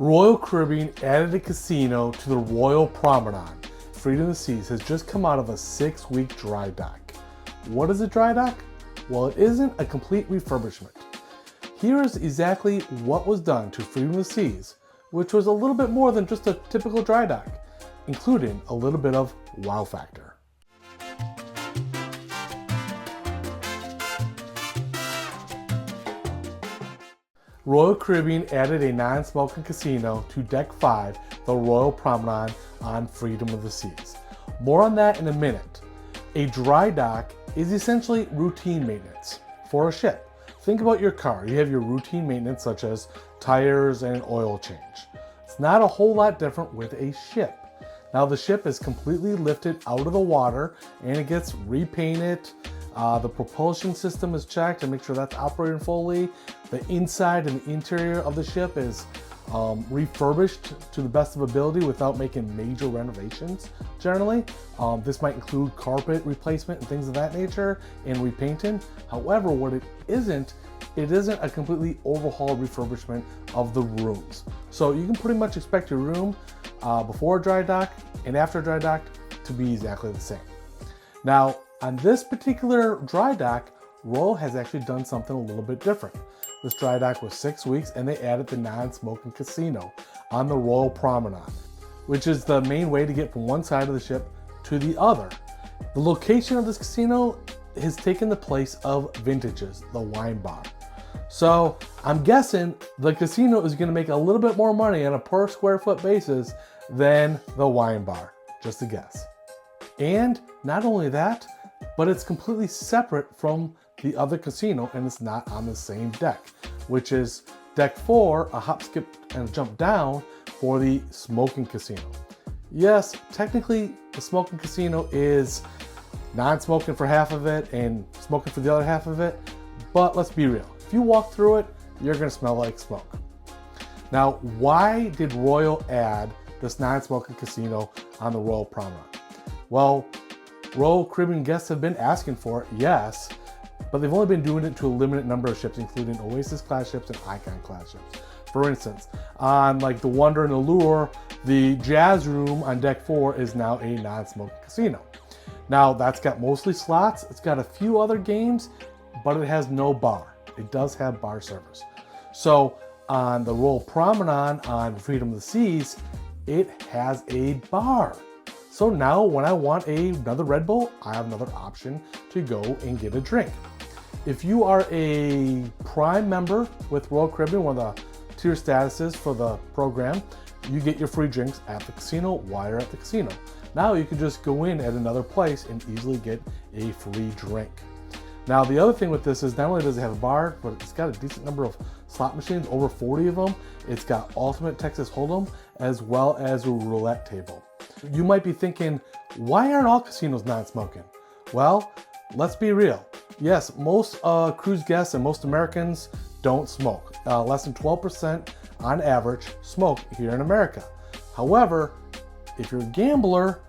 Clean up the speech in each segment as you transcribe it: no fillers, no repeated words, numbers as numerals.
Royal Caribbean added a casino to the Royal Promenade. Freedom of the Seas has just come out of a 6-week dry dock. What is a dry dock? Well, it isn't a complete refurbishment. Here is exactly what was done to Freedom of the Seas, which was a little bit more than just a typical dry dock, including a little bit of wow factor. Royal Caribbean added a non-smoking casino to Deck 5, the Royal Promenade on Freedom of the Seas. More on that in a minute. A dry dock is essentially routine maintenance for a ship. Think about your car. You have your routine maintenance such as tires and oil change. It's not a whole lot different with a ship. Now the ship is completely lifted out of the water and it gets repainted. The propulsion system is checked to make sure that's operating fully. The inside and the interior of the ship is refurbished to the best of ability without making major renovations generally. This might include carpet replacement and things of that nature and repainting. However, what it isn't a completely overhauled refurbishment of the rooms. So you can pretty much expect your room before a dry dock and after a dry dock to be exactly the same. Now, on this particular dry dock, Royal has actually done something a little bit different. This dry dock was 6 weeks and they added the non-smoking casino on the Royal Promenade, which is the main way to get from one side of the ship to the other. The location of this casino has taken the place of Vintage's, the wine bar. So I'm guessing the casino is gonna make a little bit more money on a per square foot basis than the wine bar, just a guess. And not only that, but it's completely separate from the other casino and it's not on the same deck, which is Deck 4, a hop, skip, and a jump down for the smoking casino. Yes, technically the smoking casino is non-smoking for half of it and smoking for the other half of it, but let's be real. If you walk through it, you're gonna smell like smoke. Now, why did Royal add this non-smoking casino on the Royal Promenade? Well, Royal Caribbean guests have been asking for it, yes, but they've only been doing it to a limited number of ships, including Oasis class ships and Icon class ships. For instance, on like the Wonder and the Lure, the Jazz Room on Deck 4 is now a non-smoking casino. Now that's got mostly slots, it's got a few other games, but it has no bar. It does have bar service. So on the Royal Promenade on Freedom of the Seas, it has a bar. So now when I want another Red Bull, I have another option to go and get a drink. If you are a Prime member with Royal Caribbean, one of the tier statuses for the program, you get your free drinks at the casino while you're at the casino. Now you can just go in at another place and easily get a free drink. Now the other thing with this is not only does it have a bar, but it's got a decent number of slot machines, over 40 of them. It's got Ultimate Texas Hold'em as well as a roulette table. You might be thinking, why aren't all casinos non-smoking? Well, let's be real. Yes, most cruise guests and most Americans don't smoke. Less than 12% on average smoke here in America. However, if you're a gambler,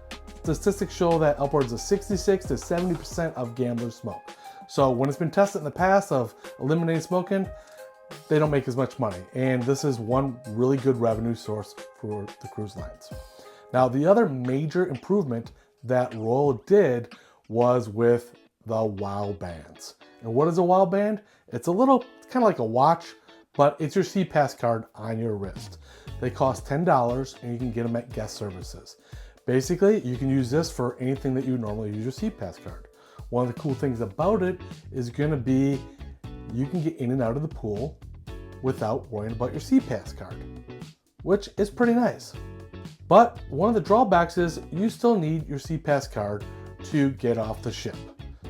statistics show that upwards of 66 to 70% of gamblers smoke. So when it's been tested in the past of eliminating smoking, they don't make as much money. And this is one really good revenue source for the cruise lines. Now, the other major improvement that Royal did was with the WOW bands. And what is a WOW band? It's kind of like a watch, but it's your SeaPass card on your wrist. They cost $10 and you can get them at guest services. Basically, you can use this for anything that you normally use your SeaPass card. One of the cool things about it is gonna be you can get in and out of the pool without worrying about your SeaPass card, which is pretty nice. But one of the drawbacks is you still need your SeaPass card to get off the ship.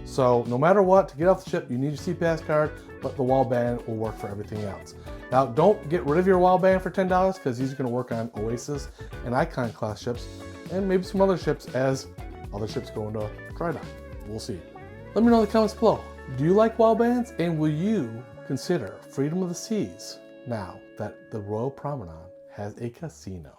So no matter what, to get off the ship, you need your SeaPass card, but the WOW band will work for everything else. Now, don't get rid of your WOW band for $10 because these are gonna work on Oasis and Icon class ships and maybe some other ships as other ships go into dry dock. We'll see. Let me know in the comments below. Do you like WOW bands? And will you consider Freedom of the Seas now that the Royal Promenade has a casino?